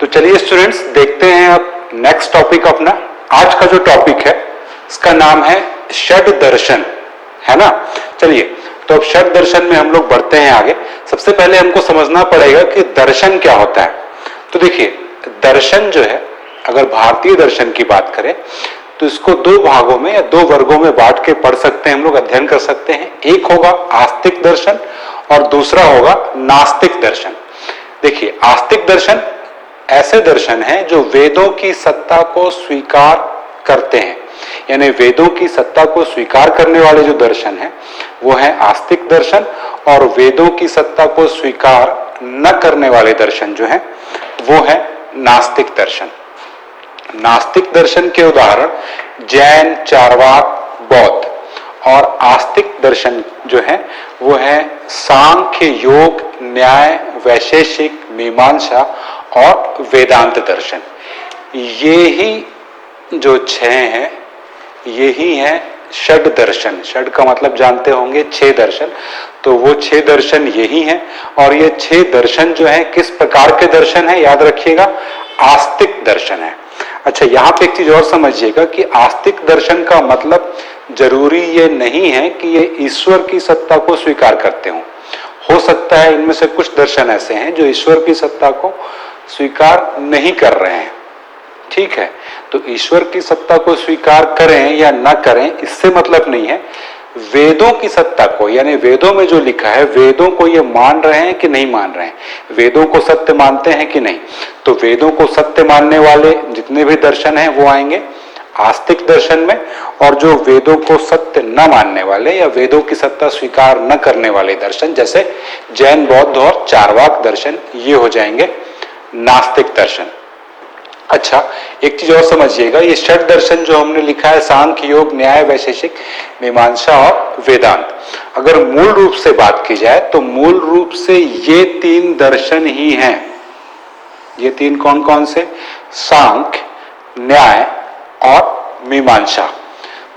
तो चलिए स्टूडेंट्स देखते हैं अब नेक्स्ट टॉपिक अपना। आज का जो टॉपिक है इसका नाम है षड दर्शन, है ना। चलिए तो अब षड दर्शन में हम लोग बढ़ते हैं आगे। सबसे पहले हमको समझना पड़ेगा कि दर्शन क्या होता है। तो देखिए दर्शन जो है, अगर भारतीय दर्शन की बात करें तो इसको दो भागों में या दो वर्गों में बांट के पढ़ सकते हैं, हम लोग अध्ययन कर सकते हैं। एक होगा आस्तिक दर्शन और दूसरा होगा नास्तिक दर्शन। देखिए आस्तिक दर्शन ऐसे दर्शन हैं जो वेदों की सत्ता को स्वीकार करते हैं, यानी वेदों की सत्ता को स्वीकार करने वाले जो दर्शन हैं वो है आस्तिक दर्शन, और वेदों की सत्ता को स्वीकार न करने वाले दर्शन जो है वो है नास्तिक दर्शन। नास्तिक दर्शन के उदाहरण जैन, चारवाक, बौद्ध, और आस्तिक दर्शन जो है वो है सांख्य, योग, न्याय, वैशेषिक, मीमांसा और वेदांत दर्शन। ये ही जो छह हैं यही है षड दर्शन। षड का मतलब जानते होंगे छह दर्शन, तो वो छह दर्शन यही हैं। और ये छह दर्शन जो है किस प्रकार के दर्शन है, याद रखिएगा आस्तिक दर्शन है। अच्छा यहाँ पे एक चीज और समझिएगा कि आस्तिक दर्शन का मतलब जरूरी ये नहीं है कि ये ईश्वर की सत्ता को स्वीकार करते हो सकता है इनमें से कुछ दर्शन ऐसे हैं जो ईश्वर की सत्ता को स्वीकार नहीं कर रहे हैं, ठीक है। तो ईश्वर की सत्ता को स्वीकार करें या ना करें इससे मतलब नहीं है, वेदों की सत्ता को, यानी वेदों में जो लिखा है वेदों को ये मान रहे हैं कि नहीं मान रहे हैं, वेदों को सत्य मानते हैं कि नहीं। तो वेदों को सत्य मानने वाले जितने भी दर्शन हैं वो आएंगे आस्तिक दर्शन में, और जो वेदों को सत्य न मानने वाले या वेदों की सत्ता स्वीकार न करने वाले दर्शन जैसे जैन, बौद्ध और चारवाक दर्शन, ये हो जाएंगे नास्तिक दर्शन। अच्छा एक चीज और समझिएगा, ये षड दर्शन जो हमने लिखा है सांख्य, योग, न्याय, वैशेषिक, मीमांसा और वेदांत, अगर मूल रूप से बात की जाए तो मूल रूप से ये तीन दर्शन ही हैं। ये तीन कौन कौन से? सांख्य, न्याय और मीमांसा।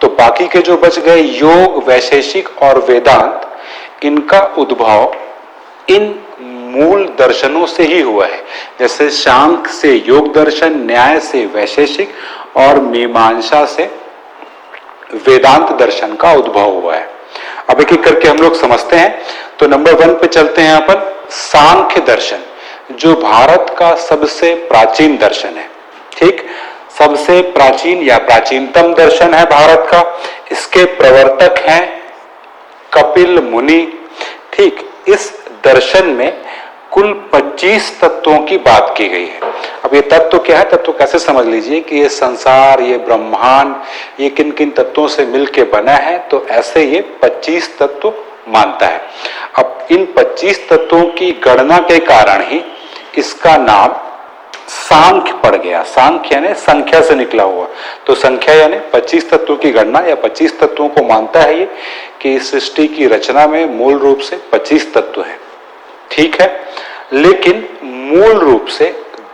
तो बाकी के जो बच गए योग, वैशेषिक और वेदांत, इनका उद्भव इन मूल दर्शनों से ही हुआ है। जैसे सांख्य से योग दर्शन, न्याय से वैशेषिक और मीमांसा से वेदांत दर्शन का उद्भव हुआ है। अब एक एक करके हम लोग समझते हैं। तो नंबर 1 पे चलते हैं अपन, सांख्य दर्शन, जो भारत का सबसे प्राचीन दर्शन है, ठीक, सबसे प्राचीन या प्राचीनतम दर्शन है भारत का। इसके प्रवर्तक हैं कपिल मुनि, ठीक। इस दर्शन में कुल 25 तत्वों की बात की गई है। अब ये तत्व क्या है, तत्व कैसे समझ लीजिए कि ये संसार, ये ब्रह्मांड, ये किन किन तत्वों से मिलके बना है, तो ऐसे ये 25 तत्व मानता है। अब इन 25 तत्वों की गणना के कारण ही इसका नाम सांख्य पड़ गया। सांख्य यानी संख्या से निकला हुआ, तो संख्या यानी 25 तत्वों की गणना या 25 तत्वों को मानता है ये कि सृष्टि की रचना में मूल रूप से 25 तत्व हैं, ठीक है। लेकिन मूल रूप से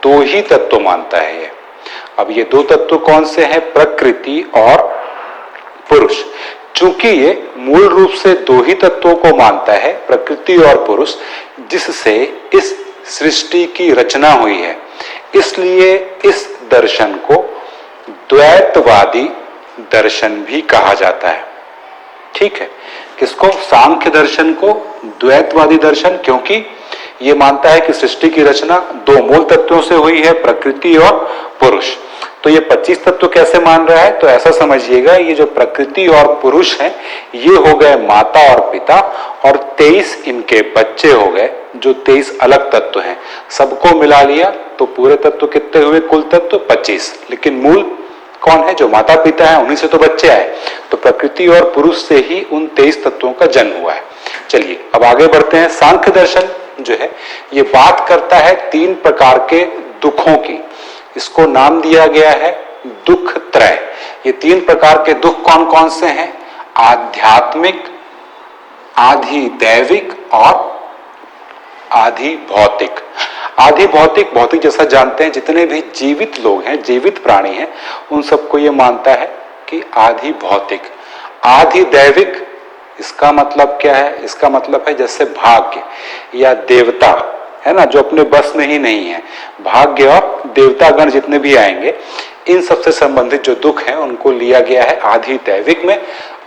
दो ही तत्व मानता है ये। अब ये दो तत्व कौन से हैं? प्रकृति और पुरुष। चूंकि ये मूल रूप से दो ही तत्वों को मानता है, प्रकृति और पुरुष, जिससे इस सृष्टि की रचना हुई है, इसलिए इस दर्शन को द्वैतवादी दर्शन भी कहा जाता है, ठीक है। किसको? सांख्य दर्शन को द्वैतवादी दर्शन, क्योंकि ये मानता है कि सृष्टि की रचना दो मूल तत्वों से हुई है, प्रकृति और पुरुष। तो ये 25 तत्व कैसे मान रहा है? तो ऐसा समझिएगा, ये जो प्रकृति और पुरुष हैं ये हो गए माता और पिता, और 23 इनके बच्चे हो गए, जो 23 अलग तत्व हैं। सबको मिला लिया तो पूरे तत्व कितने हुए? कुल तत्व 25। लेकिन मूल कौन है? जो माता पिता है, उन्हीं से तो बच्चे आए। तो प्रकृति और पुरुष से ही उन 23 तत्वों का जन्म हुआ है। चलिए अब आगे बढ़ते हैं। सांख्य दर्शन जो है ये बात करता है 3 प्रकार के दुखों की। इसको नाम दिया गया है दुख त्रय। ये 3 प्रकार के दुख कौन कौन से हैं? आध्यात्मिक, आधि दैविक और आधि भौतिक। आधि भौतिक, भौतिक जैसा जानते हैं, जितने भी जीवित लोग हैं, जीवित प्राणी हैं, उन सबको ये मानता है कि आधि भौतिक। आधि दैविक, इसका मतलब क्या है? इसका मतलब है जैसे भाग्य या देवता, है ना, जो अपने बस में ही नहीं है। भाग्य और देवतागण जितने भी आएंगे, इन सबसे संबंधित जो दुख है उनको लिया गया है आधि दैविक में।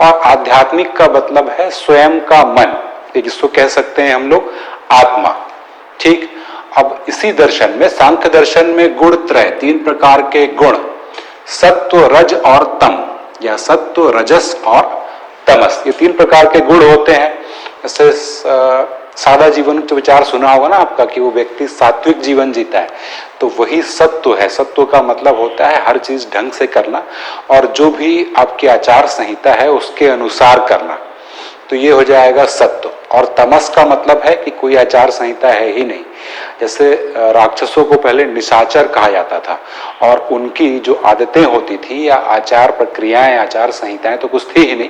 और आध्यात्मिक का मतलब है स्वयं का मन, जिसको कह सकते हैं हम लोग आत्मा। ठीक, अब इसी दर्शन में, सांख्य दर्शन में गुण त्रय, 3 प्रकार के गुण, सत्व, रज और तम, या सत्व, रजस और तमस, ये 3 प्रकार के गुण होते हैं। जैसे सादा जीवन तो विचार सुना होगा ना आपका, कि वो व्यक्ति सात्विक जीवन जीता है, तो वही सत्व है। सत्व का मतलब होता है हर चीज ढंग से करना, और जो भी आपकी आचार संहिता है उसके अनुसार करना, तो ये हो जाएगा सत्व। और तमस का मतलब है कि कोई आचार संहिता है ही नहीं। जैसे राक्षसों को पहले निशाचर कहा जाता था, और उनकी जो आदतें होती थी या आचार प्रक्रियाएं, आचार संहिताएं तो कुछ थी ही नहीं।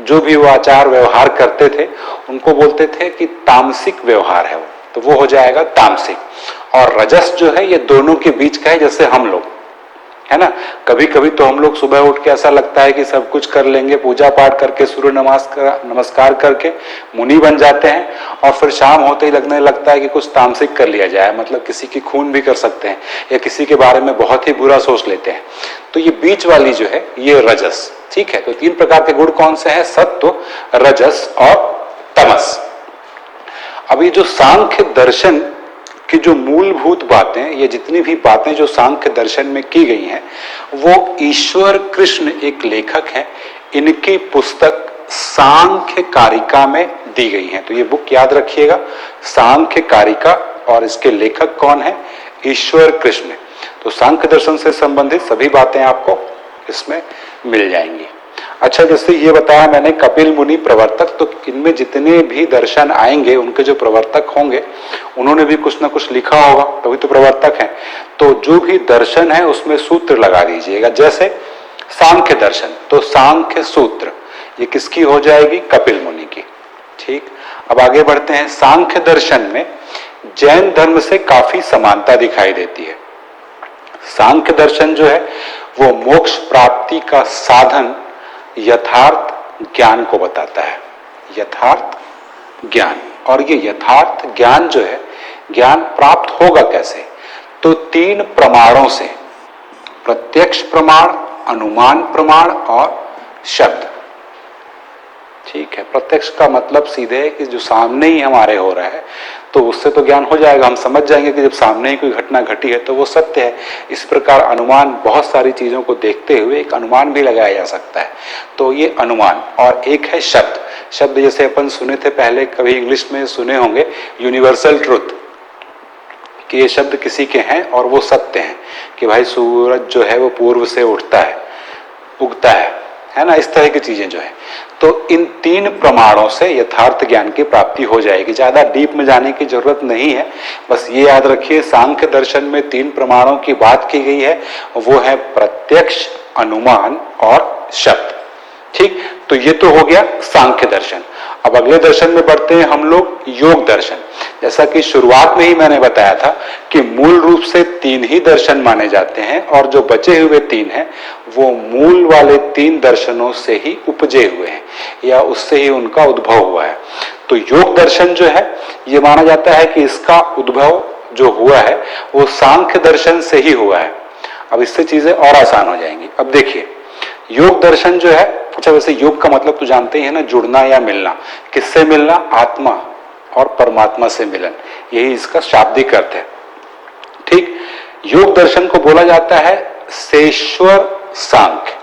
जो भी वो आचार व्यवहार करते थे उनको बोलते थे कि तामसिक व्यवहार है वो, तो वो हो जाएगा तामसिक। और रजस जो है ये दोनों के बीच का है, जैसे हम लोग, है ना, कभी कभी तो हम लोग सुबह उठ के ऐसा लगता है कि सब कुछ कर लेंगे, पूजा पाठ करके, सूर्य नमस्कार करके मुनि बन जाते हैं, और फिर शाम होते ही लगने लगता है कि कुछ तामसिक कर लिया जाए, मतलब किसी की खून भी कर सकते हैं या किसी के बारे में बहुत ही बुरा सोच लेते हैं। तो ये बीच वाली जो है ये रजस। ठीक है, तो 3 प्रकार के गुण कौन से हैं? सत्व, रजस और तमस। अभी जो सांख्य दर्शन कि जो मूलभूत बातें, ये जितनी भी बातें जो सांख्य दर्शन में की गई हैं, वो ईश्वर कृष्ण एक लेखक हैं, इनकी पुस्तक सांख्य कारिका में दी गई हैं। तो ये बुक याद रखिएगा, सांख्य कारिका, और इसके लेखक कौन है? ईश्वर कृष्ण। तो सांख्य दर्शन से संबंधित सभी बातें आपको इसमें मिल जाएंगी। अच्छा, जैसे ये बताया मैंने कपिल मुनि प्रवर्तक, तो इनमें जितने भी दर्शन आएंगे उनके जो प्रवर्तक होंगे उन्होंने भी कुछ ना कुछ लिखा होगा, तभी तो प्रवर्तक हैं। तो जो भी दर्शन है उसमें सूत्र लगा दीजिएगा। जैसे सांख्य दर्शन, तो सांख्य सूत्र ये किसकी हो जाएगी? कपिल मुनि की। ठीक, अब आगे बढ़ते हैं। सांख्य दर्शन में जैन धर्म से काफी समानता दिखाई देती है। सांख्य दर्शन जो है वो मोक्ष प्राप्ति का साधन यथार्थ ज्ञान को बताता है। यथार्थ ज्ञान, और ये यथार्थ ज्ञान जो है, ज्ञान प्राप्त होगा कैसे? तो 3 प्रमाणों से, प्रत्यक्ष प्रमाण, अनुमान प्रमाण और शब्द। ठीक है, प्रत्यक्ष का मतलब सीधे है कि जो सामने ही हमारे हो रहा है, तो उससे तो ज्ञान हो जाएगा, हम समझ जाएंगे कि जब सामने ही कोई घटना घटी है तो वो सत्य है। इस प्रकार अनुमान, बहुत सारी चीजों को देखते हुए एक अनुमान भी लगाया जा सकता है, तो ये अनुमान। और एक है शब्द। शब्द जैसे अपन सुने थे पहले, कभी इंग्लिश में सुने होंगे, यूनिवर्सल ट्रुथ, कि ये शब्द किसी के हैं और वो सत्य हैं, कि भाई सूरज जो है वो पूर्व से उठता है, उगता है ना, इस तरह की चीजें जो है। तो इन 3 प्रमाणों से यथार्थ ज्ञान की प्राप्ति हो जाएगी। ज्यादा डीप में जाने की जरूरत नहीं है, बस ये याद रखिए सांख्य दर्शन में 3 प्रमाणों की बात की गई है, वो है प्रत्यक्ष, अनुमान और शब्द। ठीक, तो ये तो हो गया सांख्य दर्शन। अब अगले दर्शन में बढ़ते हैं हम लोग, योग दर्शन। जैसा कि शुरुआत में ही मैंने बताया था कि मूल रूप से 3 ही दर्शन माने जाते हैं, और जो बचे हुए 3 हैं वो मूल वाले 3 दर्शनों से ही उपजे हुए हैं, या उससे ही उनका उद्भव हुआ है। तो योग दर्शन जो है ये माना जाता है कि इसका उद्भव जो हुआ है वो सांख्य दर्शन से ही हुआ है। अब इससे चीजें और आसान हो जाएंगी। अब देखिए, योग दर्शन जो है, अच्छा वैसे योग का मतलब तो जानते ही है ना, जुड़ना या मिलना। किससे मिलना? आत्मा और परमात्मा से मिलन, यही इसका शाब्दिक अर्थ है। ठीक, योग दर्शन को बोला जाता है सेश्वर सांख्य।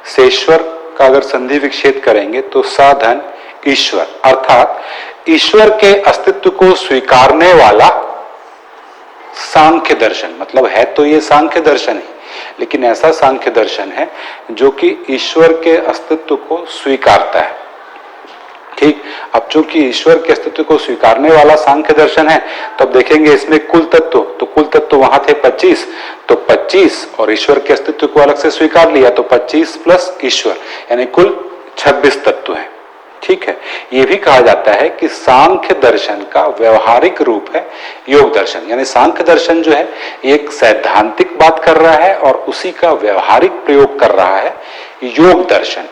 सेश्वर का अगर संधि विच्छेद करेंगे तो साधन ईश्वर, अर्थात ईश्वर के अस्तित्व को स्वीकारने वाला सांख्य दर्शन। मतलब है तो ये सांख्य दर्शन है, लेकिन ऐसा सांख्य दर्शन है जो कि ईश्वर के अस्तित्व को स्वीकारता है। ठीक, अब चूंकि ईश्वर के अस्तित्व को स्वीकारने वाला सांख्य दर्शन है, तो अब देखेंगे इसमें कुल तत्व, तो कुल तत्व वहां थे 25, तो 25 और ईश्वर के अस्तित्व को अलग से स्वीकार लिया, तो 25 प्लस ईश्वर यानी कुल 26 तत्व है। ठीक है, यह भी कहा जाता है कि सांख्य दर्शन का व्यवहारिक रूप है योग दर्शन। यानी सांख्य दर्शन जो है एक सैद्धांतिक बात कर रहा है और उसी का व्यवहारिक प्रयोग कर रहा है योग दर्शन।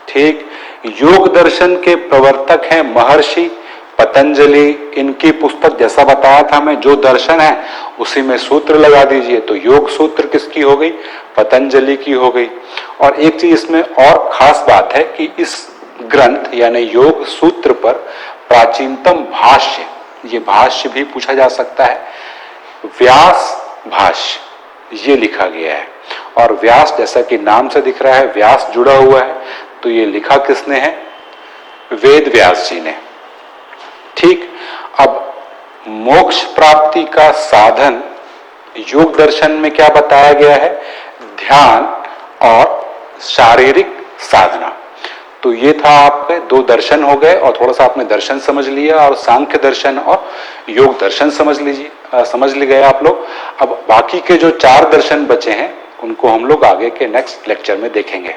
ठीक, योग दर्शन के प्रवर्तक हैं महर्षि पतंजलि, इनकी पुस्तक जैसा बताया था मैं, जो दर्शन है उसी में सूत्र लगा दीजिए, तो योग सूत्र किसकी हो गई? पतंजलि की हो गई। और एक चीज इसमें और खास बात है कि इस ग्रंथ यानी योग सूत्र पर प्राचीनतम भाष्य, ये भाष्य भी पूछा जा सकता है, व्यास भाष्य, ये लिखा गया है। और व्यास जैसा कि नाम से दिख रहा है, व्यास जुड़ा हुआ है, तो ये लिखा किसने है? वेद व्यास जी ने। ठीक, अब मोक्ष प्राप्ति का साधन योग दर्शन में क्या बताया गया है? ध्यान और शारीरिक साधना। तो ये था आपके दो दर्शन हो गए, और थोड़ा सा आपने दर्शन समझ लिया, और सांख्य दर्शन और योग दर्शन समझ गए आप लोग। अब बाकी के जो 4 दर्शन बचे हैं उनको हम लोग आगे के नेक्स्ट लेक्चर में देखेंगे।